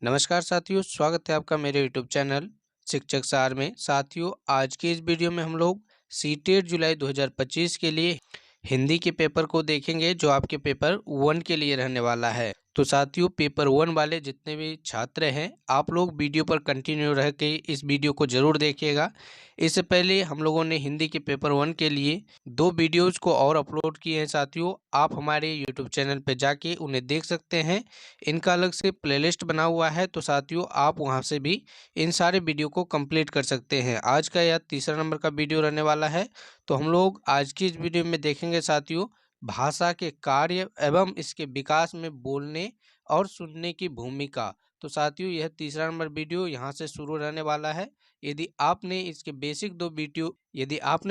नमस्कार साथियों, स्वागत है आपका मेरे यूट्यूब चैनल शिक्षक सार में। साथियों, आज के इस वीडियो में हम लोग सीटेट जुलाई 2025 के लिए हिंदी के पेपर को देखेंगे, जो आपके पेपर 1 के लिए रहने वाला है। तो साथियों, पेपर 1 वाले जितने भी छात्र हैं, आप लोग वीडियो पर कंटिन्यू रह के इस वीडियो को जरूर देखिएगा। इससे पहले हम लोगों ने हिंदी के पेपर 1 के लिए 2 वीडियोज़ को और अपलोड किए हैं साथियों। आप हमारे यूट्यूब चैनल पर जाके उन्हें देख सकते हैं। इनका अलग से प्लेलिस्ट बना हुआ है, तो साथियों आप वहां से भी इन सारे वीडियो को कंप्लीट कर सकते हैं। आज का यह तीसरा नंबर का वीडियो रहने वाला है। तो हम लोग आज की इस वीडियो में देखेंगे साथियों, भाषा के कार्य एवं इसके विकास में बोलने और सुनने की भूमिका। तो साथियों, यह तीसरा नंबर वीडियो यहाँ से शुरू रहने वाला है। यदि आपने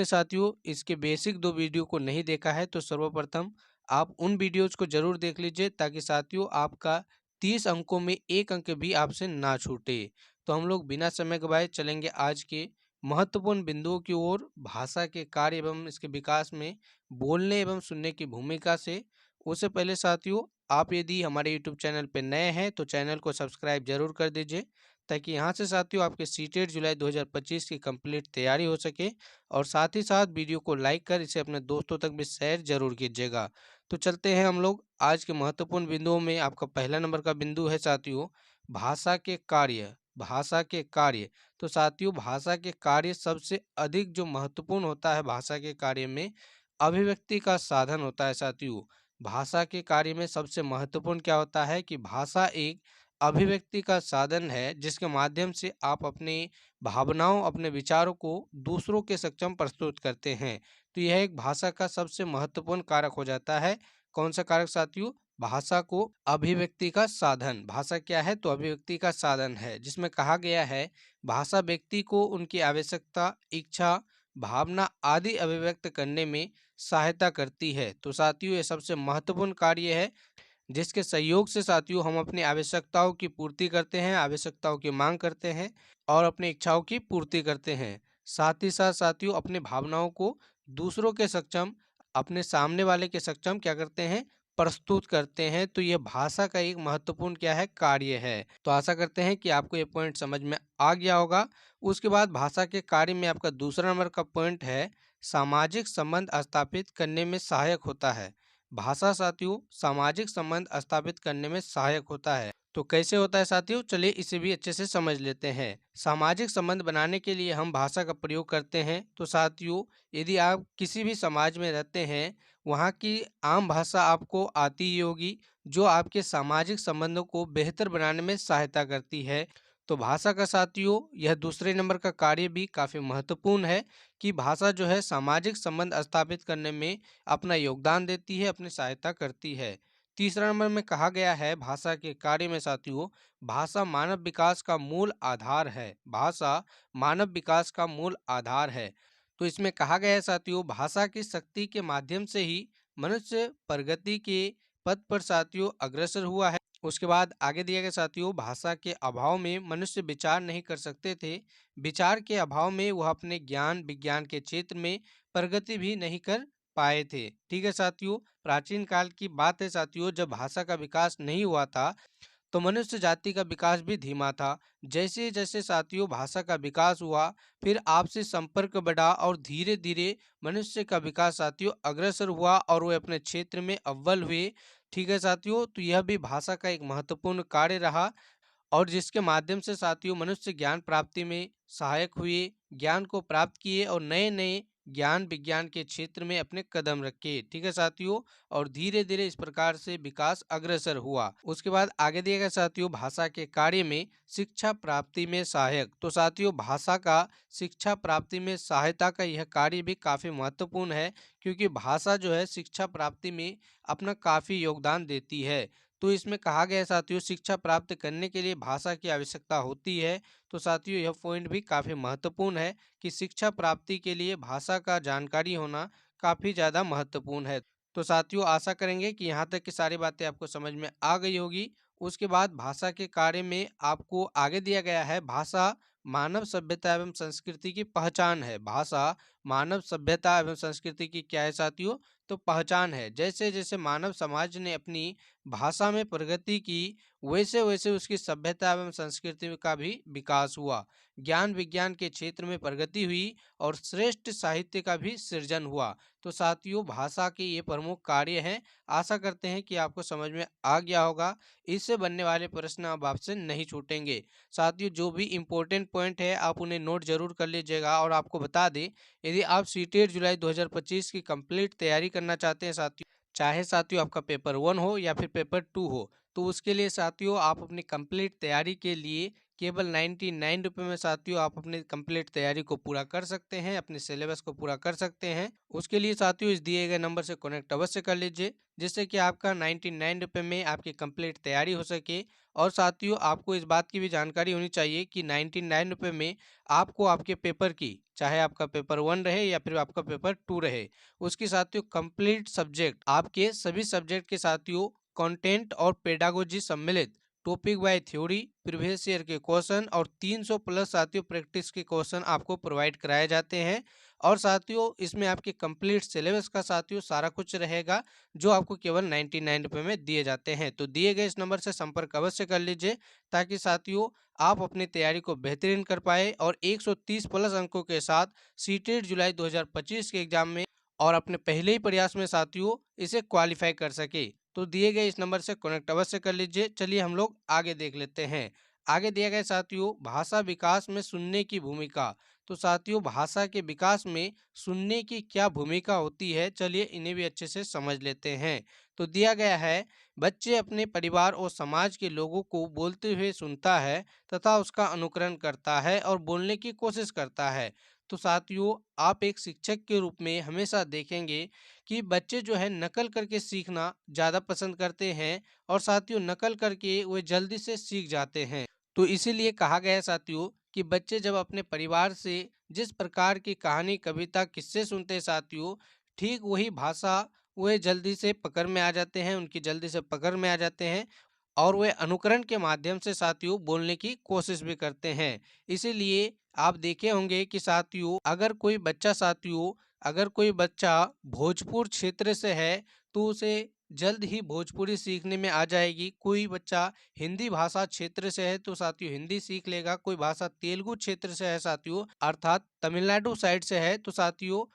साथियों इसके बेसिक 2 वीडियो को नहीं देखा है, तो सर्वप्रथम आप उन वीडियोज़ को ज़रूर देख लीजिए, ताकि साथियों आपका 30 अंकों में 1 अंक भी आपसे ना छूटे। तो हम लोग बिना समय गवाए चलेंगे आज के महत्वपूर्ण बिंदुओं की ओर, भाषा के कार्य एवं इसके विकास में बोलने एवं सुनने की भूमिका से। उससे पहले साथियों, आप यदि हमारे यूट्यूब चैनल पर नए हैं तो चैनल को सब्सक्राइब जरूर कर दीजिए, ताकि यहाँ से साथियों आपके सीटेट जुलाई 2025 की कंप्लीट तैयारी हो सके। और साथ ही साथ वीडियो को लाइक कर इसे अपने दोस्तों तक भी शेयर जरूर कीजिएगा। तो चलते हैं हम लोग आज के महत्वपूर्ण बिंदुओं में। आपका पहला नंबर का बिंदु है साथियों, भाषा के कार्य। भाषा के कार्य। तो साथियों, भाषा के कार्य सबसे अधिक जो महत्वपूर्ण होता है भाषा के कार्य में, अभिव्यक्ति का साधन होता है साथियों। भाषा के कार्य में सबसे महत्वपूर्ण क्या होता है कि भाषा एक अभिव्यक्ति का साधन है, जिसके माध्यम से आप अपनी भावनाओं, अपने विचारों को दूसरों के सक्षम प्रस्तुत करते हैं। तो यह एक भाषा का सबसे महत्वपूर्ण कारक हो जाता है। कौन सा कारक साथियों? भाषा को अभिव्यक्ति का साधन। भाषा क्या है? तो अभिव्यक्ति का साधन है, जिसमें कहा गया है भाषा व्यक्ति को उनकी आवश्यकता, इच्छा, भावना आदि अभिव्यक्त करने में सहायता करती है। तो साथियों, यह सबसे महत्वपूर्ण कार्य है, जिसके सहयोग से साथियों हम अपनी आवश्यकताओं की पूर्ति करते हैं, आवश्यकताओं की मांग करते हैं और अपनी इच्छाओं की पूर्ति करते हैं। साथ ही साथ साथियों अपने भावनाओं को दूसरों के सक्षम, अपने सामने वाले के सक्षम क्या करते हैं? प्रस्तुत करते हैं। तो यह भाषा का एक महत्वपूर्ण क्या है? कार्य है। तो आशा करते हैं कि आपको ये पॉइंट समझ में आ गया होगा। उसके बाद भाषा के कार्य में आपका दूसरा नंबर का पॉइंट है, सामाजिक संबंध स्थापित करने में सहायक होता है। भाषा साथियों सामाजिक संबंध स्थापित करने में सहायक होता है। तो कैसे होता है साथियों? चलिए इसे भी अच्छे से समझ लेते हैं। सामाजिक संबंध बनाने के लिए हम भाषा का प्रयोग करते हैं। तो साथियों, यदि आप किसी भी समाज में रहते हैं, वहाँ की आम भाषा आपको आती ही होगी, जो आपके सामाजिक संबंधों को बेहतर बनाने में सहायता करती है। तो भाषा का साथियों यह दूसरे नंबर का कार्य भी काफी महत्वपूर्ण है, कि भाषा जो है सामाजिक संबंध स्थापित करने में अपना योगदान देती है, अपनी सहायता करती है। तीसरा नंबर में कहा गया है भाषा के कार्य में साथियों, भाषा मानव विकास का मूल आधार है। भाषा मानव विकास का मूल आधार है। तो इसमें कहा गया है साथियों, भाषा की शक्ति के माध्यम से ही मनुष्य प्रगति के पथ पर साथियों अग्रसर हुआ है। उसके बाद आगे दिया गया साथियों, भाषा के अभाव में मनुष्य विचार नहीं कर सकते थे। विचार के अभाव में वह अपने ज्ञान विज्ञान के क्षेत्र में प्रगति भी नहीं कर पाए थे। ठीक है साथियों, प्राचीन काल की बात है साथियों, जब भाषा का विकास नहीं हुआ था, तो मनुष्य जाति का विकास भी धीमा था। जैसे जैसे साथियों भाषा का विकास हुआ, फिर आपसी संपर्क बढ़ा और धीरे धीरे मनुष्य का विकास साथियों अग्रसर हुआ और वे अपने क्षेत्र में अव्वल हुए। ठीक है साथियों, तो यह भी भाषा का एक महत्वपूर्ण कार्य रहा, और जिसके माध्यम से साथियों मनुष्य ज्ञान प्राप्ति में सहायक हुए, ज्ञान को प्राप्त किए और नए नए ज्ञान विज्ञान के क्षेत्र में अपने कदम रखे। ठीक है साथियों, और धीरे धीरे इस प्रकार से विकास अग्रसर हुआ। उसके बाद आगे दिया गया साथियों, भाषा के कार्य में शिक्षा प्राप्ति में सहायक। तो साथियों भाषा का शिक्षा प्राप्ति में सहायता का यह कार्य भी काफी महत्वपूर्ण है, क्योंकि भाषा जो है शिक्षा प्राप्ति में अपना काफी योगदान देती है। तो इसमें कहा गया है साथियों, शिक्षा प्राप्त करने के लिए भाषा की आवश्यकता होती है। तो साथियों यह पॉइंट भी काफी महत्वपूर्ण है, कि शिक्षा प्राप्ति के लिए भाषा का जानकारी होना काफी ज्यादा महत्वपूर्ण है। तो साथियों आशा करेंगे कि यहाँ तक की सारी बातें आपको समझ में आ गई होगी। उसके बाद भाषा के कार्य में आपको आगे दिया गया है, भाषा मानव सभ्यता एवं संस्कृति की पहचान है। भाषा मानव सभ्यता एवं संस्कृति की क्या है साथियों? तो पहचान है। जैसे जैसे मानव समाज ने अपनी भाषा में प्रगति की, वैसे वैसे उसकी सभ्यता एवं संस्कृति का भी विकास हुआ। ज्ञान विज्ञान के क्षेत्र में प्रगति हुई और श्रेष्ठ साहित्य का भी सृजन हुआ। तो साथियों, भाषा के ये प्रमुख कार्य हैं। आशा करते हैं कि आपको समझ में आ गया होगा। इससे बनने वाले प्रश्न अब आपसे नहीं छूटेंगे। साथियों, जो भी इम्पोर्टेंट पॉइंट है आप उन्हें नोट जरूर कर लीजिएगा। और आपको बता दें, यदि आप सीटेट जुलाई 2025 की कंप्लीट तैयारी करना चाहते हैं साथियों, चाहे साथियों आपका पेपर 1 हो या फिर पेपर 2 हो, तो उसके लिए साथियों आप अपनी कंप्लीट तैयारी के लिए केवल 99 रुपये में साथियों आप अपनी कंप्लीट तैयारी को पूरा कर सकते हैं, अपने सिलेबस को पूरा कर सकते हैं। उसके लिए साथियों इस दिए गए नंबर से कनेक्ट अवश्य कर लीजिए, जिससे कि आपका 99 रुपये में आपकी कंप्लीट तैयारी हो सके। और साथियों, आपको इस बात की भी जानकारी होनी चाहिए कि 99 रुपये में आपको आपके पेपर की, चाहे आपका पेपर 1 रहे या फिर आपका पेपर 2 रहे, उसकी साथियों कंप्लीट सब्जेक्ट, आपके सभी सब्जेक्ट के साथियों कंटेंट और पेडागोजी सम्मिलित, topic wise theory, previous year के क्वेश्चन और 300 प्लस साथियों प्रैक्टिस के क्वेश्चन आपको प्रोवाइड कराए जाते हैं। और साथियों इसमें आपके कंप्लीट सिलेबस का साथियों सारा कुछ रहेगा, जो आपको केवल 99 रुपये में दिए जाते हैं। तो दिए गए इस नंबर से संपर्क अवश्य कर लीजिए, ताकि साथियों आप अपनी तैयारी को बेहतरीन कर पाए और 130 प्लस अंकों के साथ सीटेट जुलाई 2025 के एग्जाम में और अपने पहले ही प्रयास में साथियों इसे क्वालिफाई कर सके। तो दिए गए इस नंबर से कनेक्ट अवश्य कर लीजिए। चलिए हम लोग आगे देख लेते हैं। आगे दिया गया साथियों, भाषा विकास में सुनने की भूमिका। तो साथियों, भाषा के विकास में सुनने की क्या भूमिका होती है, चलिए इन्हें भी अच्छे से समझ लेते हैं। तो दिया गया है, बच्चे अपने परिवार और समाज के लोगों को बोलते हुए सुनता है तथा उसका अनुकरण करता है और बोलने की कोशिश करता है। तो साथियों, आप एक शिक्षक के रूप में हमेशा देखेंगे कि बच्चे जो है नकल करके सीखना ज़्यादा पसंद करते हैं और साथियों नकल करके वे जल्दी से सीख जाते हैं। तो इसीलिए कहा गया है साथियों कि बच्चे जब अपने परिवार से जिस प्रकार की कहानी, कविता, किस्से सुनते हैं साथियों, ठीक वही भाषा वे जल्दी से पकड़ में आ जाते हैं, उनकी जल्दी से पकड़ में आ जाते हैं और वे अनुकरण के माध्यम से साथियों बोलने की कोशिश भी करते हैं। इसीलिए आप देखे होंगे कि साथियों अगर कोई बच्चा भोजपुर क्षेत्र से है तो उसे जल्द ही भोजपुरी सीखने में आ जाएगी। कोई बच्चा हिंदी भाषा क्षेत्र से है तो साथियों हिंदी सीख लेगा। कोई भाषा तेलुगु क्षेत्र से है साथियों, अर्थात तमिलनाडु साइड से है, तो साथियों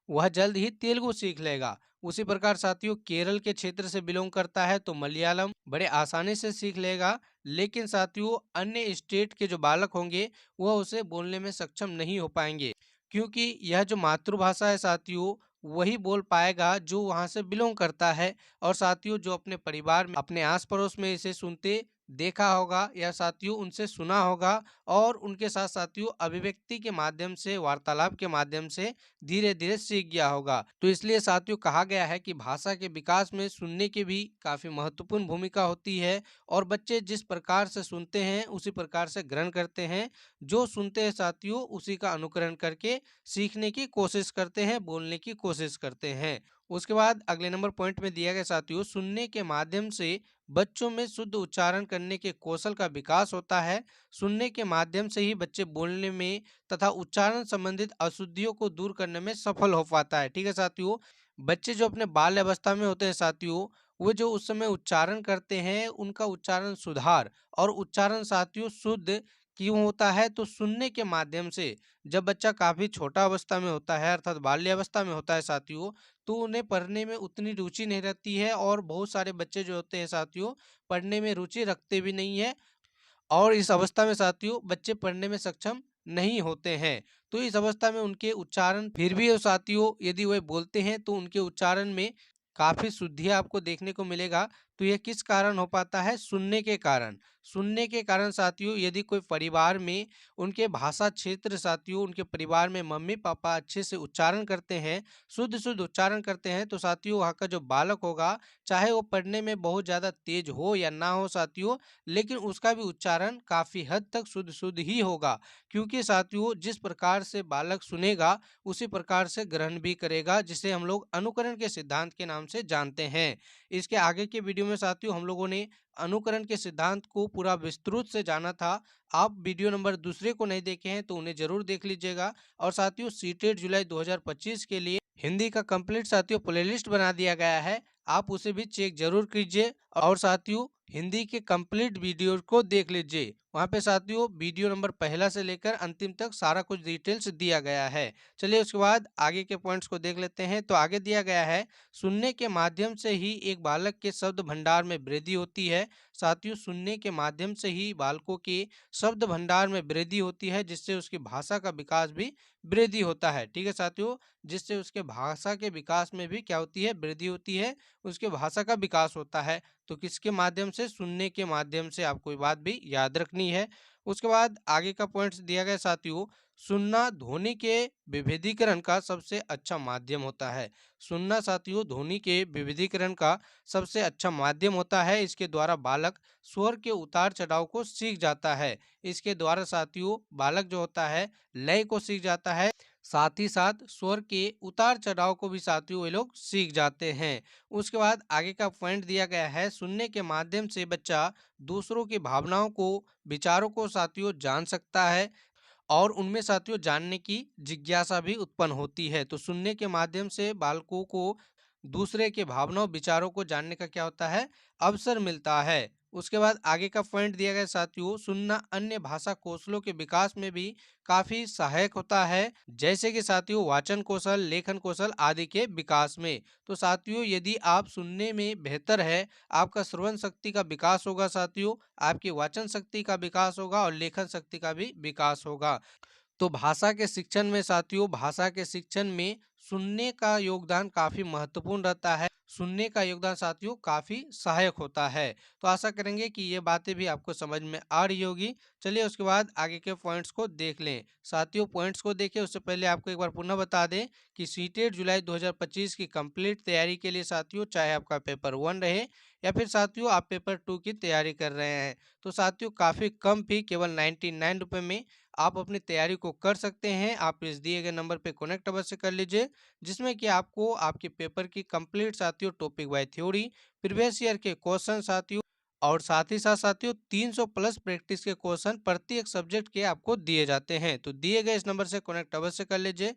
वह जल्द ही तेलुगु सीख लेगा। उसी प्रकार साथियों केरल के क्षेत्र से बिलोंग करता है तो मलयालम बड़े आसानी से सीख लेगा। लेकिन साथियों अन्य स्टेट के जो बालक होंगे वह उसे बोलने में सक्षम नहीं हो पाएंगे, क्योंकि यह जो मातृभाषा है साथियों वही बोल पाएगा जो वहां से बिलोंग करता है। और साथियों जो अपने परिवार में, अपने आस पड़ोस में इसे सुनते देखा होगा या साथियों उनसे सुना होगा और उनके साथ साथियों अभिव्यक्ति के माध्यम से, वार्तालाप के माध्यम से धीरे धीरे सीख गया होगा। तो इसलिए साथियों कहा गया है कि भाषा के विकास में सुनने की भी काफी महत्वपूर्ण भूमिका होती है और बच्चे जिस प्रकार से सुनते हैं उसी प्रकार से ग्रहण करते हैं। जो सुनते हैं साथियों उसी का अनुकरण करके सीखने की कोशिश करते हैं, बोलने की कोशिश करते हैं। उसके बाद अगले नंबर पॉइंट में दिया गया साथियों, सुनने के माध्यम से बच्चों में शुद्ध उच्चारण करने के कौशल का विकास होता है। सुनने के माध्यम से ही बच्चे बोलने में तथा उच्चारण संबंधित अशुद्धियों को दूर करने में सफल हो पाता है। ठीक है साथियों, बच्चे जो अपने बाल्य अवस्था में होते हैं साथियों, वो जो उस समय उच्चारण करते हैं उनका उच्चारण सुधार और उच्चारण साथियों शुद्ध क्यों होता है, तो सुनने के माध्यम से। जब बच्चा काफी छोटा अवस्था में होता है अर्थात बाल्य अवस्था में होता है साथियों, तो उन्हें पढ़ने में उतनी रुचि नहीं रहती है और बहुत सारे बच्चे जो होते हैं साथियों पढ़ने में रुचि रखते भी नहीं है और इस अवस्था में साथियों बच्चे पढ़ने में सक्षम नहीं होते हैं। तो इस अवस्था में उनके उच्चारण फिर भी साथियों यदि वे बोलते हैं तो उनके उच्चारण में काफी शुद्धियां आपको देखने को मिलेगा। तो यह किस कारण हो पाता है, सुनने के कारण। सुनने के कारण साथियों यदि कोई परिवार में उनके भाषा क्षेत्र साथियों, उनके परिवार में मम्मी पापा अच्छे से उच्चारण करते हैं, शुद्ध शुद्ध उच्चारण करते हैं, तो साथियों वहाँ का जो बालक होगा चाहे वो पढ़ने में बहुत ज्यादा तेज हो या ना हो साथियों, लेकिन उसका भी उच्चारण काफी हद तक शुद्ध शुद्ध ही होगा। क्योंकि साथियों जिस प्रकार से बालक सुनेगा उसी प्रकार से ग्रहण भी करेगा, जिसे हम लोग अनुकरण के सिद्धांत के नाम से जानते हैं। इसके आगे के वीडियो में साथियों हम लोगों ने अनुकरण के सिद्धांत को पूरा विस्तृत से जाना था। आप वीडियो नंबर दूसरे को नहीं देखे हैं तो उन्हें जरूर देख लीजिएगा। और साथियों सीटेट जुलाई 2025 के लिए हिंदी का कंप्लीट साथियों प्लेलिस्ट बना दिया गया है, आप उसे भी चेक जरूर कीजिए और साथियों हिंदी के कंप्लीट वीडियो को देख लीजिए। वहाँ पे साथियों वीडियो नंबर पहला से लेकर अंतिम तक सारा कुछ डिटेल्स दिया गया है। चलिए उसके बाद आगे के पॉइंट्स को देख लेते हैं। तो आगे दिया गया है, सुनने के माध्यम से ही एक बालक के शब्द भंडार में वृद्धि होती है। साथियों सुनने के माध्यम से ही बालकों के शब्द भंडार में वृद्धि होती है, जिससे उसकी भाषा का विकास भी वृद्धि होता है। ठीक है साथियों, जिससे उसके भाषा के विकास में भी क्या होती है, वृद्धि होती है, उसके भाषा का विकास होता है। तो किसके माध्यम से, सुनने के माध्यम से, आपको ये बात भी याद रखनी है। उसके बाद आगे का पॉइंट्स दिया गया साथियों, सुनना ध्वनि के विभेदीकरण का सबसे अच्छा माध्यम होता है। सुनना साथियों ध्वनि के विभेदीकरण का सबसे अच्छा माध्यम होता है। इसके द्वारा बालक स्वर के उतार चढ़ाव को सीख जाता है। इसके द्वारा साथियों बालक जो होता है लय को सीख जाता है, साथ ही साथ स्वर के उतार चढ़ाव को भी साथियों ये लोग सीख जाते हैं। उसके बाद आगे का पॉइंट दिया गया है, सुनने के माध्यम से बच्चा दूसरों की भावनाओं को, विचारों को साथियों जान सकता है और उनमें साथियों जानने की जिज्ञासा भी उत्पन्न होती है। तो सुनने के माध्यम से बालकों को दूसरे के भावनाओं विचारों को जानने का क्या होता है, अवसर मिलता है। उसके बाद आगे का पॉइंट दिया गया साथियों, सुनना अन्य भाषा कौशलों के विकास में भी काफी सहायक होता है, जैसे कि साथियों वाचन कौशल, लेखन कौशल आदि के विकास में। तो साथियों यदि आप सुनने में बेहतर है, आपका श्रवण शक्ति का विकास होगा साथियों, आपकी वाचन शक्ति का विकास होगा और लेखन शक्ति का भी विकास होगा। तो भाषा के शिक्षण में साथियों, भाषा के शिक्षण में सुनने का योगदान काफी महत्वपूर्ण रहता है। सुनने का योगदान साथियों काफी सहायक होता है। तो आशा करेंगे कि ये बातें भी आपको समझ में आ रही होगी। चलिए उसके बाद आगे के पॉइंट्स को देख लें। साथियों पॉइंट्स को देखें उससे पहले आपको एक बार पुनः बता दें कि सीटेट जुलाई 2025 की कंप्लीट तैयारी के लिए साथियों, चाहे आपका पेपर 1 रहे या फिर साथियों आप पेपर 2 की तैयारी कर रहे हैं, तो साथियों काफी कम फी, केवल 99 रुपए में आप अपनी तैयारी को कर सकते हैं। आप इस दिए गए नंबर पे कनेक्ट अवश्य कर लीजिए, जिसमें कि आपको आपके पेपर की कंप्लीट साथियों topic wise theory, previous year के क्वेश्चन साथियों और साथ ही साथ साथियों 300 प्लस प्रैक्टिस के क्वेश्चन प्रति एक सब्जेक्ट के आपको दिए जाते हैं। तो दिए गए इस नंबर से कनेक्ट अवश्य कर लीजिए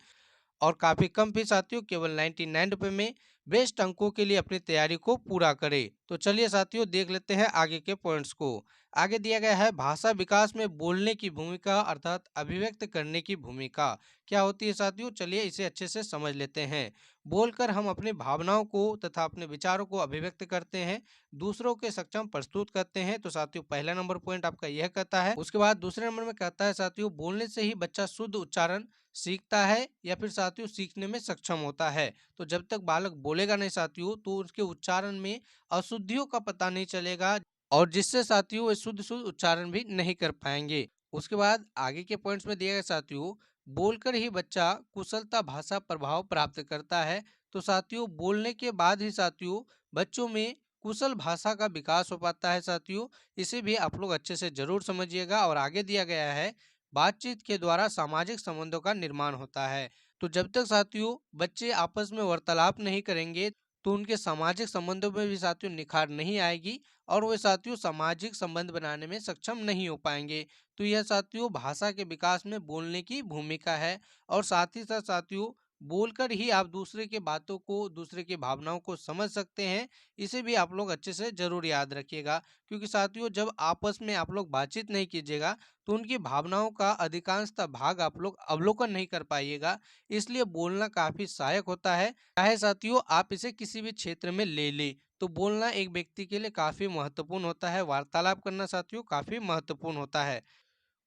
और काफी कम फीस साथियों, केवल 99 रुपए में बेस्ट अंकों के लिए अपनी तैयारी को पूरा करें। तो चलिए साथियों देख लेते हैं आगे के पॉइंट्स को। आगे दिया गया है, भाषा विकास में बोलने की भूमिका अर्थात अभिव्यक्त करने की भूमिका क्या होती है साथियों, चलिए इसे अच्छे से समझ लेते हैं। बोलकर हम अपनी भावनाओं को तथा अपने विचारों को अभिव्यक्त करते हैं, दूसरों के सक्षम प्रस्तुत करते हैं। तो साथियों पहला नंबर पॉइंट आपका यह कहता है। उसके बाद दूसरे नंबर में कहता है साथियों, बोलने से ही बच्चा शुद्ध उच्चारण सीखता है या फिर साथियों सीखने में सक्षम होता है। तो जब तक बालक बोलेगा नहीं साथियों, तो उसके उच्चारण में अशुद्धियों का पता नहीं चलेगा और जिससे साथियों वे शुद्ध शुद्ध उच्चारण भी नहीं कर पाएंगे। उसके बाद आगे के पॉइंट्स में दिया गया साथियों, बोलकर ही बच्चा कुशलता भाषा प्रभाव प्राप्त करता है। तो साथियों बोलने के बाद ही साथियों बच्चों में कुशल भाषा का विकास हो पाता है साथियों। इसे भी आप लोग अच्छे से जरूर समझिएगा। और आगे दिया गया है, बातचीत के द्वारा सामाजिक संबंधों का निर्माण होता है। तो जब तक साथियों बच्चे आपस में वार्तालाप नहीं करेंगे, तो उनके सामाजिक संबंधों में भी साथियों निखार नहीं आएगी और वे साथियों सामाजिक संबंध बनाने में सक्षम नहीं हो पाएंगे। तो यह साथियों भाषा के विकास में बोलने की भूमिका है। और साथ ही साथ साथियों बोलकर ही आप दूसरे के बातों को, दूसरे की भावनाओं को समझ सकते हैं। इसे भी आप लोग अच्छे से जरूर याद रखिएगा, क्योंकि साथियों जब आपस में आप लोग बातचीत नहीं कीजिएगा, तो उनकी भावनाओं का अधिकांशतः भाग आप लोग अवलोकन नहीं कर पाइएगा। इसलिए बोलना काफी सहायक होता है। चाहे साथियों आप इसे किसी भी क्षेत्र में ले ले, तो बोलना एक व्यक्ति के लिए काफी महत्वपूर्ण होता है। वार्तालाप करना साथियों काफी महत्वपूर्ण होता है।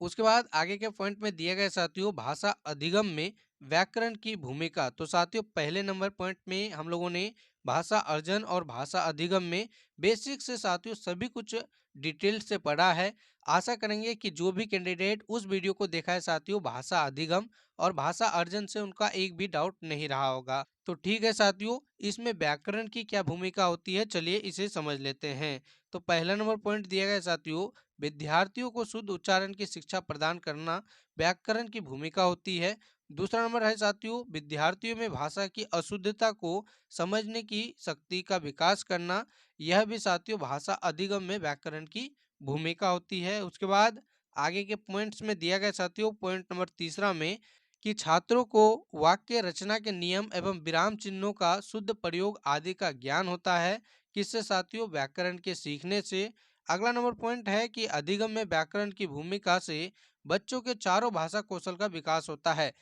उसके बाद आगे के पॉइंट में दिया गया साथियों, भाषा अधिगम में व्याकरण की भूमिका। तो साथियों पहले नंबर पॉइंट में हम लोगों ने भाषा अर्जन और भाषा अधिगम में बेसिक से साथियों सभी कुछ डिटेल से पढ़ा है। आशा करेंगे कि जो भी कैंडिडेट उस वीडियो को देखा है साथियों, भाषा अधिगम और भाषा अर्जन से उनका एक भी डाउट नहीं रहा होगा। तो ठीक है साथियों, इसमें व्याकरण की क्या भूमिका होती है, चलिए इसे समझ लेते हैं। तो पहला नंबर पॉइंट दिया गया साथियों, विद्यार्थियों को शुद्ध उच्चारण की शिक्षा प्रदान करना व्याकरण की भूमिका होती है। दूसरा नंबर है साथियों, विद्यार्थियों में भाषा की अशुद्धता को समझने की शक्ति का विकास करना, यह भी साथियों भाषा अधिगम में व्याकरण की भूमिका होती है। उसके बाद आगे के पॉइंट्स में दिया गया साथियों, पॉइंट नंबर तीसरा में कि छात्रों को वाक्य रचना के नियम एवं विराम चिन्हों का शुद्ध प्रयोग आदि का ज्ञान होता है। किससे साथियों? व्याकरण के सीखने से। अगला नंबर पॉइंट है कि अधिगम में व्याकरण की भूमिका से बच्चों के चारों भाषा कौशल का विकास होता है।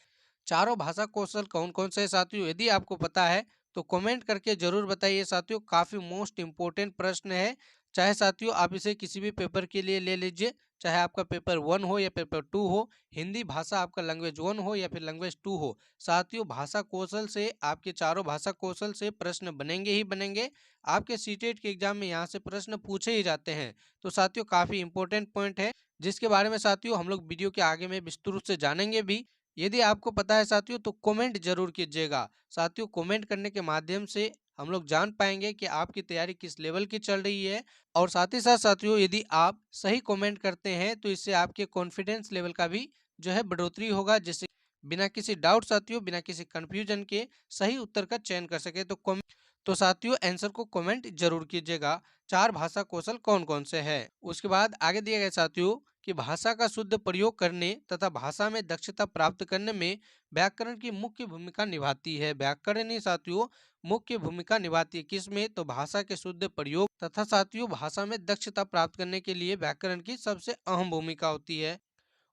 चारों भाषा कौशल कौन कौन से हैं साथियों? यदि आपको पता है तो कमेंट करके जरूर बताइए साथियों। काफी मोस्ट इम्पोर्टेंट प्रश्न है। चाहे साथियों आप इसे किसी भी पेपर के लिए ले लीजिए, चाहे आपका पेपर 1 हो या पेपर 2 हो, हिंदी भाषा आपका लैंग्वेज 1 हो या फिर लैंग्वेज 2 हो, साथियों भाषा कौशल से आपके चारों भाषा कौशल से प्रश्न बनेंगे ही बनेंगे। आपके सीटेट के एग्जाम में यहाँ से प्रश्न पूछे ही जाते हैं। तो साथियों काफी इंपॉर्टेंट पॉइंट है, जिसके बारे में साथियों हम लोग वीडियो के आगे में विस्तृत से जानेंगे भी। यदि आपको पता है साथियों तो कमेंट जरूर कीजिएगा। साथियों कमेंट करने के माध्यम से हम लोग जान पाएंगे कि आपकी तैयारी किस लेवल की चल रही है। और साथ ही साथ साथियों यदि आप सही कमेंट करते हैं तो इससे आपके कॉन्फिडेंस लेवल का भी जो है बढ़ोतरी होगा, जिससे बिना किसी डाउट साथियों, बिना किसी कंफ्यूजन के सही उत्तर का चयन कर सके। तो साथियों आंसर को कमेंट जरूर कीजिएगा। चार भाषा कौशल कौन कौन से हैं? उसके बाद आगे दिए गए साथियों कि भाषा का शुद्ध प्रयोग करने तथा भाषा में दक्षता प्राप्त करने में व्याकरण की मुख्य भूमिका निभाती है। व्याकरण ही साथियों मुख्य भूमिका निभाती है किसमें? तो भाषा के शुद्ध प्रयोग तथा साथियों भाषा में दक्षता प्राप्त करने के लिए व्याकरण की सबसे अहम भूमिका होती है।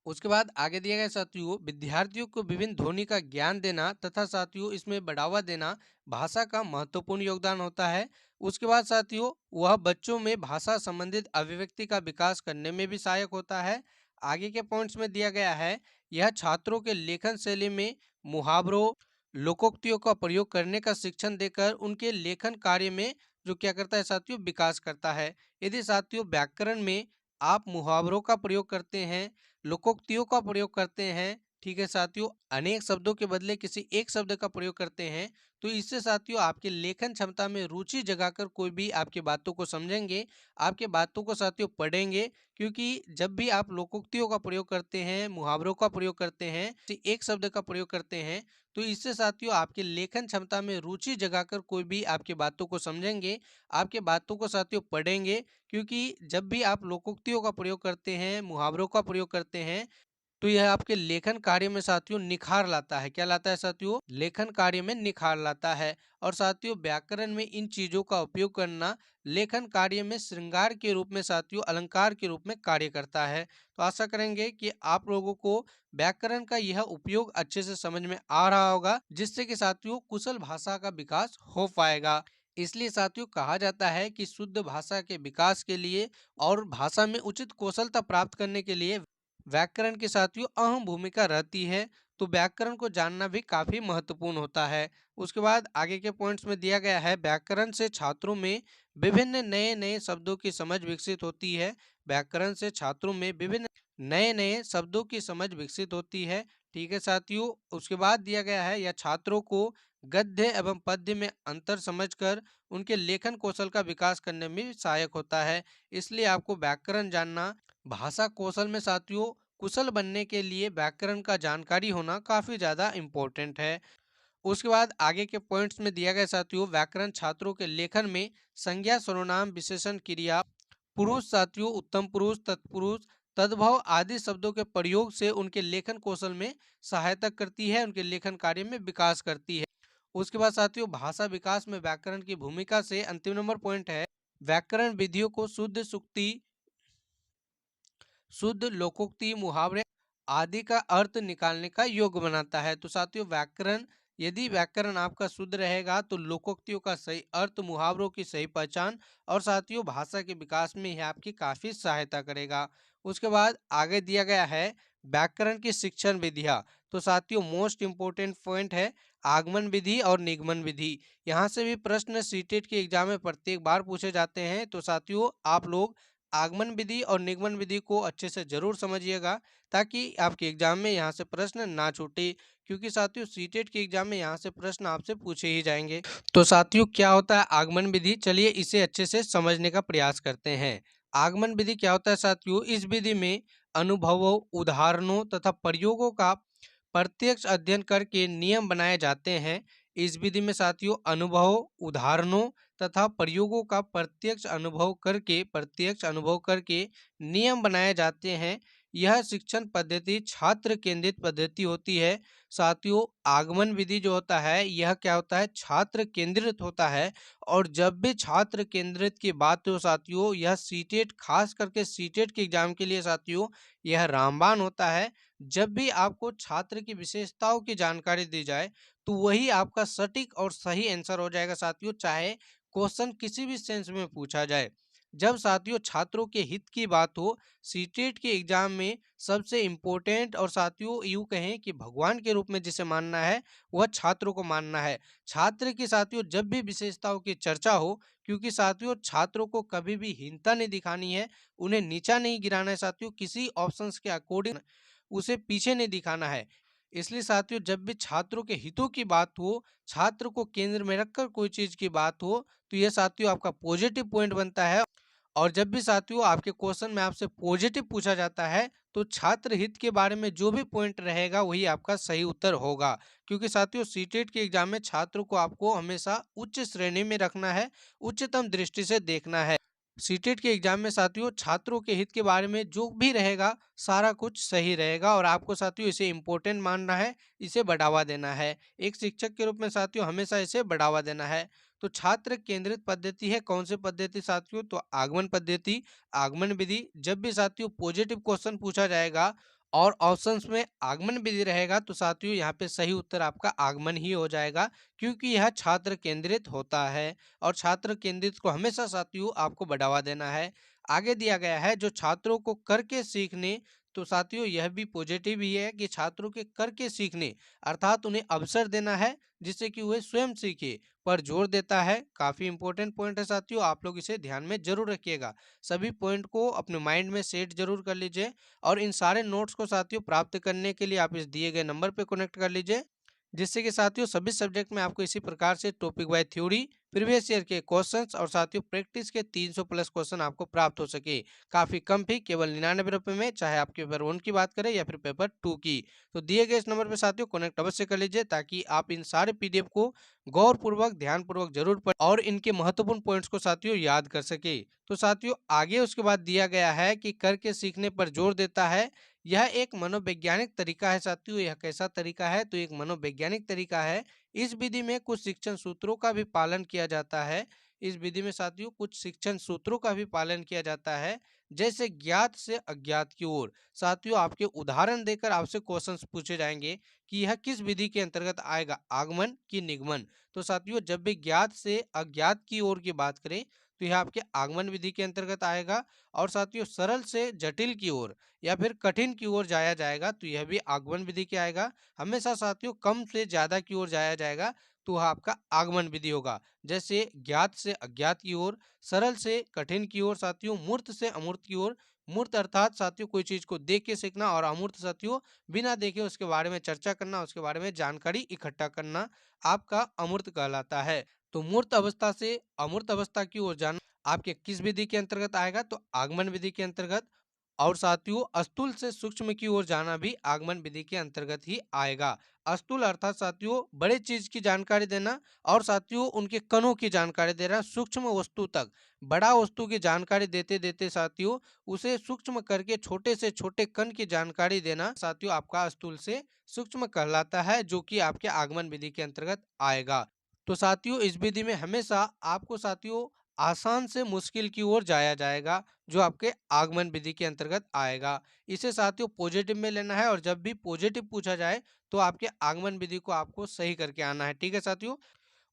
उसके बाद आगे दिए गए साथियों विद्यार्थियों को विभिन्न ध्वनि का ज्ञान देना तथा साथियों इसमें बढ़ावा देना भाषा का महत्वपूर्ण योगदान होता है। उसके बाद साथियों वह बच्चों में भाषा संबंधित अभिव्यक्ति का विकास करने में भी सहायक होता है। आगे के पॉइंट्स में दिया गया है यह छात्रों के लेखन शैली में मुहावरों लोकोक्तियों का प्रयोग करने का शिक्षण देकर उनके लेखन कार्य में जो क्या करता है साथियों विकास करता है। यदि साथियों व्याकरण में आप मुहावरों का प्रयोग करते हैं, लोकोक्तियों का प्रयोग करते हैं, ठीक है साथियों, अनेक शब्दों के बदले किसी एक शब्द का प्रयोग करते हैं, तो इससे साथियों आपके लेखन क्षमता में रुचि जगाकर कोई भी आपकी बातों को समझेंगे, आपके बातों को साथियों पढ़ेंगे। क्योंकि जब भी आप लोकोक्तियों का प्रयोग करते हैं, मुहावरों का प्रयोग करते हैं, किसी एक शब्द का प्रयोग करते हैं, तो इससे साथियों आपके लेखन क्षमता में रुचि जगाकर कोई भी आपकी बातों को समझेंगे, आपके बातों को साथियों पढ़ेंगे। क्योंकि जब भी आप लोकोक्तियों का प्रयोग करते हैं, मुहावरों का प्रयोग करते हैं, तो यह आपके लेखन कार्य में साथियों निखार लाता है। क्या लाता है साथियों? लेखन कार्य में निखार लाता है। और साथियों व्याकरण में इन चीजों का उपयोग करना लेखन कार्य में श्रृंगार के रूप में साथियों अलंकार के रूप में कार्य करता है। तो आशा करेंगे कि आप लोगों को व्याकरण का यह उपयोग अच्छे से समझ में आ रहा होगा, जिससे कि साथियों कुशल भाषा का विकास हो पाएगा। इसलिए साथियों कहा जाता है कि शुद्ध भाषा के विकास के लिए और भाषा में उचित कौशलता प्राप्त करने के लिए व्याकरण की साथियों अहम भूमिका रहती है। तो व्याकरण को जानना भी काफी महत्वपूर्ण होता है। उसके बाद आगे के पॉइंट्स में दिया गया है व्याकरण से छात्रों में विभिन्न नए नए शब्दों की समझ विकसित होती है। व्याकरण से छात्रों में विभिन्न नए नए शब्दों की समझ विकसित होती है। ठीक है साथियों, उसके बाद दिया गया है यह छात्रों को गद्य एवं पद्य में अंतर समझकर उनके लेखन कौशल का विकास करने में भी सहायक होता है। इसलिए आपको व्याकरण जानना, भाषा कौशल में साथियों कुशल बनने के लिए व्याकरण का जानकारी होना काफी ज्यादा इम्पोर्टेंट है। उसके बाद आगे के पॉइंट्स में दिया गया साथियों व्याकरण छात्रों के लेखन में संज्ञा सर्वनाम विशेषण क्रिया पुरुष साथियों उत्तम पुरुष तत्पुरुष तद्भव आदि शब्दों के प्रयोग से उनके लेखन कौशल में सहायता करती है, उनके लेखन कार्य में विकास करती है। उसके बाद साथियों भाषा विकास में व्याकरण की भूमिका से अंतिम नंबर पॉइंट है व्याकरण विधियों को शुद्ध सुक्ति, शुद्ध लोकोक्ति, मुहावरे आदि का अर्थ निकालने का योग्य बनाता है। तो साथियों व्याकरण, यदि व्याकरण आपका शुद्ध रहेगा तो लोकोक्तियों का सही अर्थ, मुहावरों की सही पहचान और साथियों भाषा के विकास में यह आपकी काफी सहायता करेगा। उसके बाद आगे दिया गया है व्याकरण की शिक्षण विधियां। तो साथियों मोस्ट इंपोर्टेंट पॉइंट है आगमन विधि और निगमन विधि। यहाँ से भी प्रश्न सीटेट के एग्जाम में प्रत्येक बार पूछे जाते हैं। तो साथियों आप लोग आगमन विधि और निगमन विधि को अच्छे से जरूर समझिएगा, ताकि आपके एग्जाम में यहाँ से प्रश्न ना छूटे। क्योंकि साथियों सीटेट के एग्जाम में यहाँ से प्रश्न आपसे पूछे ही जाएंगे। तो साथियों क्या होता है आगमन विधि, चलिए इसे अच्छे से समझने का प्रयास करते हैं। आगमन विधि क्या होता है साथियों? इस विधि में अनुभवों, उदाहरणों तथा प्रयोगों का प्रत्यक्ष अध्ययन करके नियम बनाए जाते हैं। इस विधि में साथियों अनुभव, उदाहरणों तथा प्रयोगों का प्रत्यक्ष अनुभव करके नियम बनाए जाते हैं। यह शिक्षण पद्धति छात्र केंद्रित पद्धति होती है। साथियों, आगमन विधि जो होता है यह क्या होता है, छात्र केंद्रित होता है। और जब भी छात्र केंद्रित की बात हो साथियों, यह सीटेट, खास करके सीटेट के एग्जाम के लिए साथियों यह रामबाण होता है। जब भी आपको छात्र की विशेषताओं की जानकारी दी जाए तो वही आपका सटीक और सही आंसर हो जाएगा साथियों, चाहे क्वेश्चन किसी भी सेंस में पूछा जाए। जब साथियों छात्रों के हित की बात हो, सीटेट के एग्जाम में सबसे इम्पोर्टेंट और साथियों यूं कहें कि भगवान के रूप में जिसे मानना है वह छात्रों को मानना है। छात्र की साथियों जब भी विशेषताओं की चर्चा हो, क्योंकि साथियों छात्रों को कभी भी हीनता नहीं दिखानी है, उन्हें नीचा नहीं गिराना है साथियों, किसी ऑप्शंस के अकॉर्डिंग उसे पीछे नहीं दिखाना है। इसलिए साथियों जब भी छात्रों के हितों की बात हो, छात्र को केंद्र में रखकर कोई चीज की बात हो, तो यह साथियों आपका पॉजिटिव पॉइंट बनता है। और जब भी साथियों आपके क्वेश्चन में आपसे पॉजिटिव पूछा जाता है तो छात्र हित के बारे में जो भी पॉइंट रहेगा वही आपका सही उत्तर होगा। क्योंकि साथियों सीटेट के एग्जाम में छात्रों को आपको हमेशा उच्च श्रेणी में रखना है, उच्चतम दृष्टि से देखना है। सीटेट के एग्जाम में साथियों छात्रों के हित के बारे में जो भी रहेगा सारा कुछ सही रहेगा, और आपको साथियों इसे इम्पोर्टेंट मानना है, इसे बढ़ावा देना है। एक शिक्षक के रूप में साथियों हमेशा इसे बढ़ावा देना है। तो छात्र केंद्रित पद्धति है कौन सी पद्धति साथियों, तो आगमन पद्धति, आगमन विधि। जब भी साथियों पॉजिटिव क्वेश्चन पूछा जाएगा और ऑप्शंस में आगमन विधि रहेगा तो साथियों यहाँ पे सही उत्तर आपका आगमन ही हो जाएगा, क्योंकि यह छात्र केंद्रित होता है। और छात्र केंद्रित को हमेशा साथियों आपको बढ़ावा देना है। आगे दिया गया है जो छात्रों को करके सीखने, तो साथियों यह भी पॉजिटिव ही है कि छात्रों के करके सीखने अर्थात उन्हें अवसर देना है जिससे कि वे स्वयं सीखे पर जोर देता है। काफी इंपॉर्टेंट पॉइंट है साथियों, आप लोग इसे ध्यान में जरूर रखिएगा। सभी पॉइंट को अपने माइंड में सेट जरूर कर लीजिए। और इन सारे नोट्स को साथियों प्राप्त करने के लिए आप इस दिए गए नंबर पे कनेक्ट कर लीजिए, जिससे कि साथियों सभी सब्जेक्ट में आपको इसी प्रकार से topic wise theory, previous year के क्वेश्चंस और साथियों प्रैक्टिस के 300 प्लस क्वेश्चन आपको प्राप्त हो सके काफी कम फी, केवल 99 रुपए में, चाहे आप पेपर 1 की बात करें या फिर पेपर 2 की। तो दिए गए इस नंबर पे साथियों कनेक्ट अवश्य कर लीजिए ताकि आप इन सारे पीडीएफ को गौर पूर्वक ध्यान पूर्वक जरूर पढ़ें और इनके महत्वपूर्ण पॉइंट्स को साथियों याद कर सके। तो साथियों आगे उसके बाद दिया गया है कि करके सीखने पर जोर देता है। यह एक मनोवैज्ञानिक तरीका है साथियों। यह कैसा तरीका है, तो एक मनोवैज्ञानिक तरीका है। इस विधि में कुछ शिक्षण सूत्रों का भी पालन किया जाता है। इस विधि में साथियों कुछ शिक्षण सूत्रों का भी पालन किया जाता है, जैसे ज्ञात से अज्ञात की ओर। साथियों आपके उदाहरण देकर आपसे क्वेश्चंस पूछे जाएंगे कि यह किस विधि के अंतर्गत आएगा, आगमन की निगमन। तो साथियों जब भी ज्ञात से अज्ञात की ओर की बात करें तो यह आपके आगमन विधि के अंतर्गत आएगा। और साथियों सरल से जटिल की ओर या फिर कठिन की ओर जाया जाएगा तो यह भी आगमन विधि के आएगा। हमेशा साथियों कम से ज्यादा की ओर जाया जाएगा तो वह आपका आगमन विधि होगा। जैसे ज्ञात से अज्ञात की ओर, सरल से कठिन की ओर साथियों, मूर्त से अमूर्त की ओर। मूर्त अर्थात साथियों कोई चीज को देख के सीखना, और अमूर्त साथियों बिना देखे उसके बारे में चर्चा करना, उसके बारे में जानकारी इकट्ठा करना आपका अमूर्त कहलाता है। तो मूर्त अवस्था से अमूर्त अवस्था की ओर जाना आपके किस विधि के अंतर्गत आएगा, तो आगमन विधि के अंतर्गत। और साथियों स्थूल से सूक्ष्म की ओर जाना भी आगमन विधि के अंतर्गत ही आएगा। स्थूल अर्थात साथियों बड़े चीज की जानकारी देना, और साथियों उनके कणों की जानकारी देना सूक्ष्म वस्तु तक। बड़ा वस्तु की जानकारी देते देते साथियों उसे सूक्ष्म करके छोटे से छोटे कण की जानकारी देना साथियों आपका स्थूल से सूक्ष्म कहलाता है, जो कि आपके आगमन विधि के अंतर्गत आएगा। तो साथियों इस विधि में हमेशा आपको साथियों आसान से मुश्किल की ओर जाया जाएगा, जो आपके आगमन विधि के अंतर्गत आएगा। इसे साथियों पॉजिटिव में लेना है, और जब भी पॉजिटिव पूछा जाए तो आपके आगमन विधि को आपको सही करके आना है। ठीक है साथियों।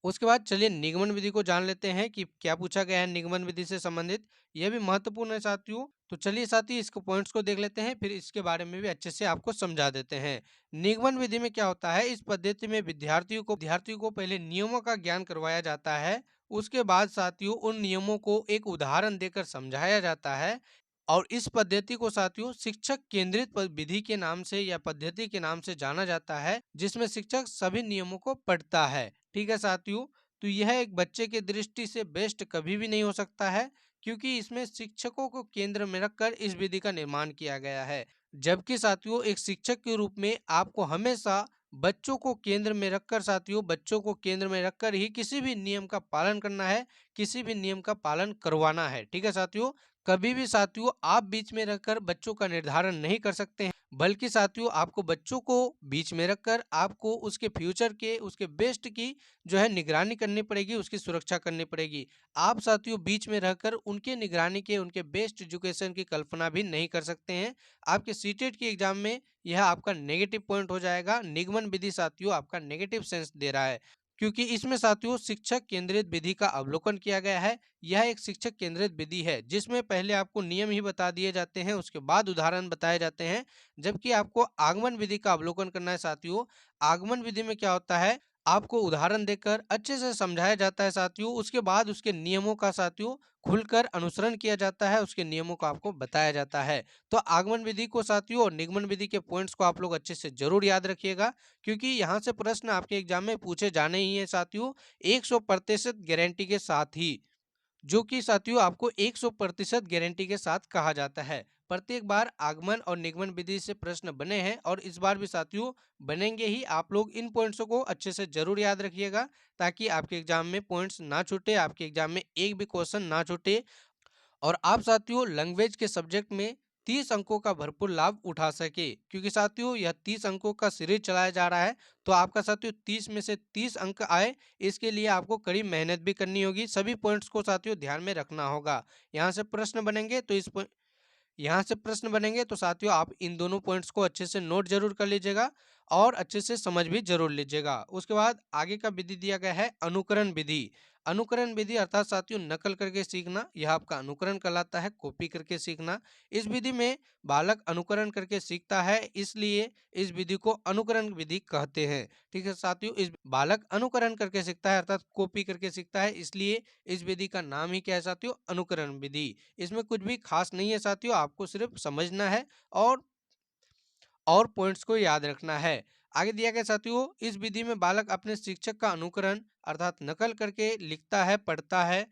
उसके बाद चलिए निगमन विधि को जान लेते हैं कि क्या पूछा गया है निगमन विधि से संबंधित। यह भी महत्वपूर्ण है साथियों। तो चलिए साथी इसको पॉइंट्स को देख लेते हैं, फिर इसके बारे में भी अच्छे से आपको समझा देते हैं। निगमन विधि में क्या होता है, इस पद्धति में विद्यार्थियों को पहले नियमों का ज्ञान करवाया जाता है। उसके बाद साथियों उन नियमों को एक उदाहरण देकर समझाया जाता है। और इस पद्धति को साथियों शिक्षक केंद्रित विधि के नाम से या पद्धति के नाम से जाना जाता है, जिसमें शिक्षक सभी नियमों को पढ़ता है। ठीक है साथियों। तो यह एक बच्चे की दृष्टि से बेस्ट कभी भी नहीं हो सकता है, क्योंकि इसमें शिक्षकों को केंद्र में रखकर इस विधि का निर्माण किया गया है। जबकि साथियों एक शिक्षक के रूप में आपको हमेशा बच्चों को केंद्र में रखकर साथियों बच्चों को केंद्र में रखकर ही किसी भी नियम का पालन करना है, किसी भी नियम का पालन करवाना है। ठीक है साथियों। कभी भी साथियों आप बीच में रखकर बच्चों का निर्धारण नहीं कर सकते हैं, बल्कि साथियों आपको बच्चों को बीच में रखकर आपको उसके फ्यूचर के, उसके बेस्ट की जो है निगरानी करनी पड़ेगी, उसकी सुरक्षा करनी पड़ेगी। आप साथियों बीच में रहकर उनके निगरानी के, उनके बेस्ट एजुकेशन की कल्पना भी नहीं कर सकते हैं। आपके सीटेट की एग्जाम में यह आपका नेगेटिव पॉइंट हो जाएगा। निगमन विधि साथियों आपका नेगेटिव सेंस दे रहा है, क्योंकि इसमें साथियों शिक्षक केंद्रित विधि का अवलोकन किया गया है। यह एक शिक्षक केंद्रित विधि है जिसमें पहले आपको नियम ही बता दिए जाते हैं, उसके बाद उदाहरण बताए जाते हैं। जबकि आपको आगमन विधि का अवलोकन करना है साथियों। आगमन विधि में क्या होता है, आपको उदाहरण देकर अच्छे से समझाया जाता है साथियों, उसके बाद उसके नियमों का साथियों खुलकर अनुसरण किया जाता है, उसके नियमों को आपको बताया जाता है। तो आगमन विधि को साथियों और निगमन विधि के पॉइंट्स को आप लोग अच्छे से जरूर याद रखिएगा, क्योंकि यहाँ से प्रश्न आपके एग्जाम में पूछे जाने ही है साथियों, 100% गारंटी के साथ ही। जो कि साथियों आपको 100% गारंटी के साथ कहा जाता है। प्रत्येक बार आगमन और निगमन विधि से प्रश्न बने हैं और इस बार भी साथियों बनेंगे ही। आप लोग इन पॉइंट्स को अच्छे से जरूर याद रखिएगा, ताकि आपके एग्जाम में पॉइंट्स ना छूटे, आपके एग्जाम में एक भी क्वेश्चन ना छूटे और आप साथियों लैंग्वेज के सब्जेक्ट में 30 अंकों का भरपूर लाभ उठा सके। क्योंकि साथियों यह 30 अंकों का सीरीज चलाया जा रहा है, तो आपका साथियों 30 में से 30 अंक आए, इसके लिए आपको कड़ी मेहनत भी करनी होगी। सभी पॉइंट्स को साथियों ध्यान में रखना होगा। यहाँ से प्रश्न बनेंगे तो यहाँ से प्रश्न बनेंगे तो साथियों आप इन दोनों पॉइंट्स को अच्छे से नोट जरूर कर लीजिएगा और अच्छे से समझ भी जरूर लीजिएगा। उसके बाद आगे का विधि दिया गया है अनुकरण विधि। अनुकरण विधि अर्थात साथियों नकल करके सीखना, यह आपका अनुकरण कहलाता है, कॉपी करके सीखना। इस विधि में बालक अनुकरण करके सीखता है, इसलिए इस विधि को अनुकरण विधि कहते हैं। ठीक है साथियों, इस बालक अनुकरण करके सीखता है अर्थात कॉपी करके सीखता है, इसलिए इस विधि का नाम ही क्या है साथियों, अनुकरण विधि। इसमें कुछ भी खास नहीं है साथियों, आपको सिर्फ समझना है और पॉइंट्स को याद रखना है। आगे दिया गया साथियों, इस विधि में बालक अपने शिक्षक का अनुकरण अर्थात नकल करके लिखता है, पढ़ता है।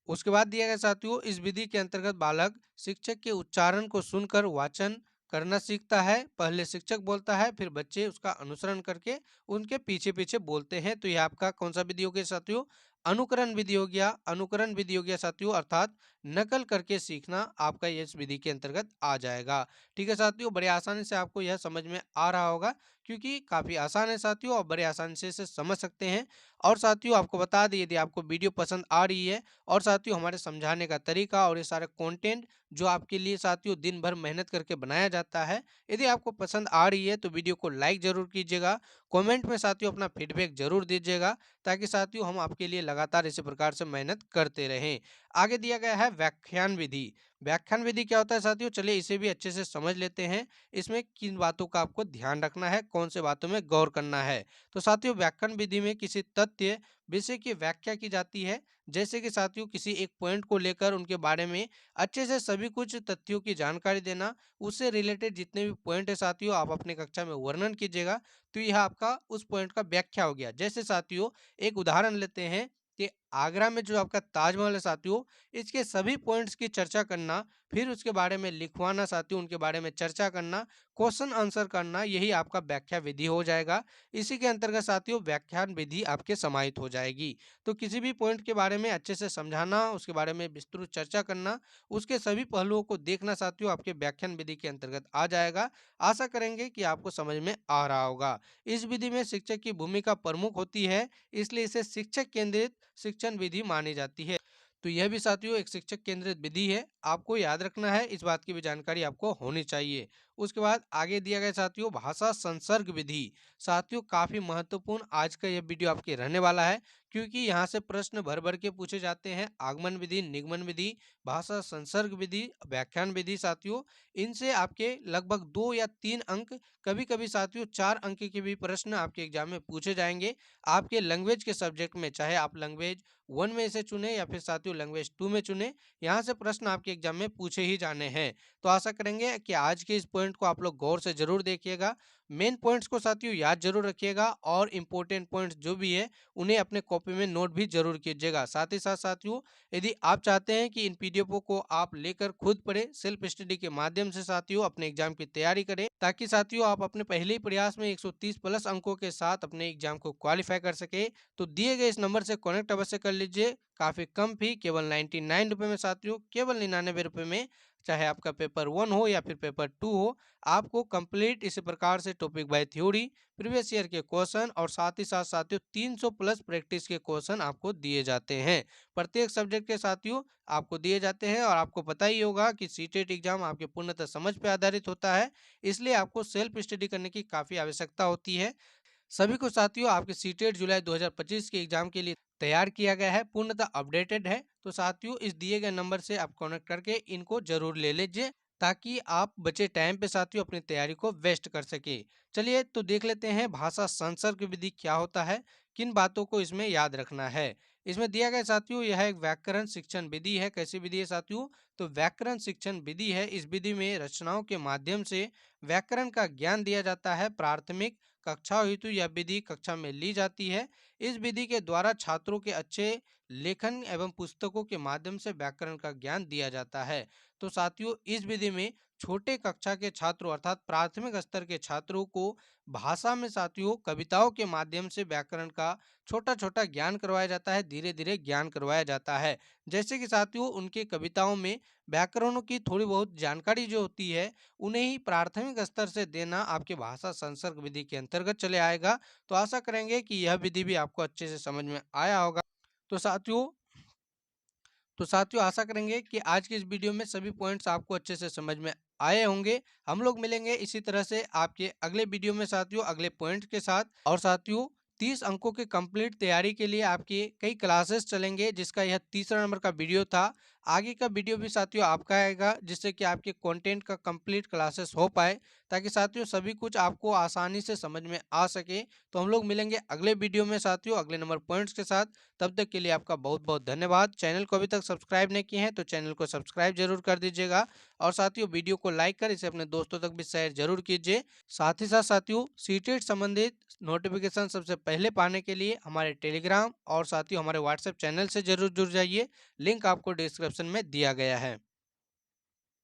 उसके बाद दिया गया साथियों, इस विधि के अंतर्गत बालक शिक्षक के उच्चारण को सुनकर वाचन करना सीखता है। पहले शिक्षक बोलता है, फिर बच्चे उसका अनुसरण करके उनके पीछे पीछे बोलते हैं। तो यह आपका कौन सा विधि हो गया साथियों, अनुकरण विधि हो गया। अनुकरण विधि हो गया साथियों अर्थात नकल करके सीखना, आपका ये इस विधि के अंतर्गत आ जाएगा। ठीक है साथियों, बड़े आसानी से आपको यह समझ में आ रहा होगा, क्योंकि काफी आसान है साथियों और बड़े आसानी से इसे समझ सकते हैं। और साथियों आपको बता दें, यदि आपको वीडियो पसंद आ रही है और साथियों हमारे समझाने का तरीका और ये सारे कंटेंट जो आपके लिए साथियों दिन भर मेहनत करके बनाया जाता है, यदि आपको पसंद आ रही है तो वीडियो को लाइक जरूर कीजिएगा। कमेंट में साथियों अपना फीडबैक जरूर दीजिएगा, ताकि साथियों हम आपके लिए लगातार इसी प्रकार से मेहनत करते रहें। आगे दिया गया है व्याख्यान विधि। व्याख्यान विधि क्या होता है साथियों, चलिए इसे भी अच्छे से समझ लेते हैं। इसमें किन बातों का आपको ध्यान रखना है, कौन से बातों में गौर करना है। तो साथियों व्याख्यान विधि में किसी तथ्य विषय की व्याख्या की जाती है। जैसे कि साथियों किसी एक पॉइंट को लेकर उनके बारे में अच्छे से सभी कुछ तथ्यों की जानकारी देना, उससे रिलेटेड जितने भी पॉइंट है साथियों आप अपने कक्षा में वर्णन कीजिएगा, तो यह आपका उस पॉइंट का व्याख्या हो गया। जैसे साथियों एक उदाहरण लेते हैं कि आगरा में जो आपका ताजमहल है साथियों, इसके सभी पॉइंट्स की चर्चा करना, फिर उसके बारे में लिखवाना साथियों, उनके बारे में चर्चा करना, क्वेश्चन आंसर करना, यही आपका व्याख्या विधि हो जाएगा। इसी के अंतर्गत साथियों व्याख्यान विधि आपके समाहित हो जाएगी। तो किसी भी पॉइंट के बारे में अच्छे से समझाना, उसके बारे में विस्तृत चर्चा करना, उसके सभी पहलुओं को देखना साथियों आपके व्याख्यान विधि के अंतर्गत आ जाएगा। आशा करेंगे कि आपको समझ में आ रहा होगा। इस विधि में शिक्षक की भूमिका प्रमुख होती है, इसलिए इसे शिक्षक केंद्रित शिक्षण विधि मानी जाती है। तो यह भी साथियों एक शिक्षक केंद्रित विधि है, आपको याद रखना है, इस बात की भी जानकारी आपको होनी चाहिए। उसके बाद आगे दिया गया साथियों भाषा संसर्ग विधि। साथियों काफी महत्वपूर्ण आज का यह वीडियो आपके रहने वाला है, क्योंकि यहाँ से प्रश्न भर भर के पूछे जाते हैं। आगमन विधि, निगमन विधि, भाषा संसर्ग विधि, व्याख्यान विधि साथियों, इनसे आपके लगभग 2 या 3 अंक, कभी कभी साथियों 4 अंक के भी प्रश्न आपके एग्जाम में पूछे जाएंगे। आपके लैंग्वेज के सब्जेक्ट में, चाहे आप लैंग्वेज 1 में से चुने या फिर साथियों लैंग्वेज 2 में चुने, यहाँ से प्रश्न आपके एग्जाम में पूछे ही जाने हैं। तो आशा करेंगे कि आज के इस पॉइंट पॉइंट को आप लोग गौर से जरूर देखिएगा। मेन पॉइंट्स को साथियों याद जरूर रखिएगा और इम्पोर्टेंट पॉइंट्स जो भी है उन्हें अपने कॉपी में नोट भी जरूर कीजिएगा। साथ ही साथ साथियों, यदि आप चाहते हैं कि इन पीडीएफओ को आप लेकर खुद पढ़े, सेल्फ स्टडी के माध्यम से साथियों अपने एग्जाम की तैयारी करें, ताकि साथियों आप अपने पहले ही प्रयास में 130 प्लस अंकों के साथ अपने एग्जाम को क्वालिफाई कर सके, तो दिए गए इस नंबर से कनेक्ट अवश्य कर लीजिए। काफी कम फी, केवल 99 रुपए में साथियों, केवल 99 रुपए में, चाहे आपका पेपर 1 हो या फिर पेपर 2 हो, आपको कंप्लीट इसी प्रकार से topic by theory, previous year के क्वेश्चन और साथ ही साथ साथियों 300 प्लस प्रैक्टिस के क्वेश्चन आपको दिए जाते हैं। प्रत्येक सब्जेक्ट के साथियों आपको दिए जाते हैं और आपको पता ही होगा कि सीटेट एग्जाम आपके पूर्णतः समझ पे आधारित होता है, इसलिए आपको सेल्फ स्टडी करने की काफी आवश्यकता होती है। सभी को साथियों आपके सीटेट जुलाई 2025 के एग्जाम के लिए तैयार किया गया है, पूर्णतः अपडेटेड है। तो साथियों इस दिए गए नंबर से आप कनेक्ट करके इनको जरूर ले लीजिए, ताकि आप बचे टाइम पे साथियों अपनी तैयारी को वेस्ट कर सके। चलिए तो देख लेते हैं भाषा संसर्ग विधि क्या होता है, किन बातों को इसमें याद रखना है। इसमें दिया गया साथियों यह एक व्याकरण शिक्षण विधि है। कैसी विधि है साथियों? तो व्याकरण शिक्षण विधि है। इस विधि में रचनाओं के माध्यम से व्याकरण का ज्ञान दिया जाता है। प्राथमिक कक्षा हेतु यह विधि कक्षा में ली जाती है। इस विधि के द्वारा छात्रों के अच्छे लेखन एवं पुस्तकों के माध्यम से व्याकरण का ज्ञान दिया जाता है। तो साथियों इस विधि में छोटे कक्षा के छात्रों अर्थात प्राथमिक स्तर के छात्रों को भाषा में साथियों कविताओं के माध्यम से व्याकरण का छोटा छोटा ज्ञान करवाया जाता है, धीरे धीरे ज्ञान करवाया जाता है। जैसे कि साथियों उनके कविताओं में व्याकरणों की थोड़ी बहुत जानकारी जो होती है, उन्हें ही प्राथमिक स्तर से देना आपके भाषा संसर्ग विधि के अंतर्गत चले आएगा। तो आशा करेंगे कि यह विधि भी आपको अच्छे से समझ में आया होगा। तो साथियों आशा करेंगे कि आज की इस वीडियो में सभी पॉइंट्स आपको अच्छे से समझ में आए होंगे। हम लोग मिलेंगे इसी तरह से आपके अगले वीडियो में साथियों अगले पॉइंट के साथ। और साथियों 30 अंकों की कंप्लीट तैयारी के लिए आपकी कई क्लासेस चलेंगे, जिसका यह तीसरा नंबर का वीडियो था। आगे का वीडियो भी साथियों आपका आएगा, जिससे कि आपके कंटेंट का कंप्लीट क्लासेस हो पाए, ताकि साथियों सभी कुछ आपको आसानी से समझ में आ सके। तो हम लोग मिलेंगे अगले वीडियो में साथियों अगले नंबर पॉइंट्स के साथ। तब तक के लिए आपका बहुत बहुत धन्यवाद। चैनल को अभी तक सब्सक्राइब नहीं किए हैं तो चैनल को सब्सक्राइब जरूर कर दीजिएगा, और साथियों वीडियो को लाइक कर इसे अपने दोस्तों तक भी शेयर जरूर कीजिए। साथ ही साथ साथियों सीटेट संबंधित नोटिफिकेशन सबसे पहले पाने के लिए हमारे टेलीग्राम और साथियों हमारे व्हाट्सएप चैनल से जरूर जुड़ जाइए। लिंक आपको डिस्क्रिप्शन में दिया गया है।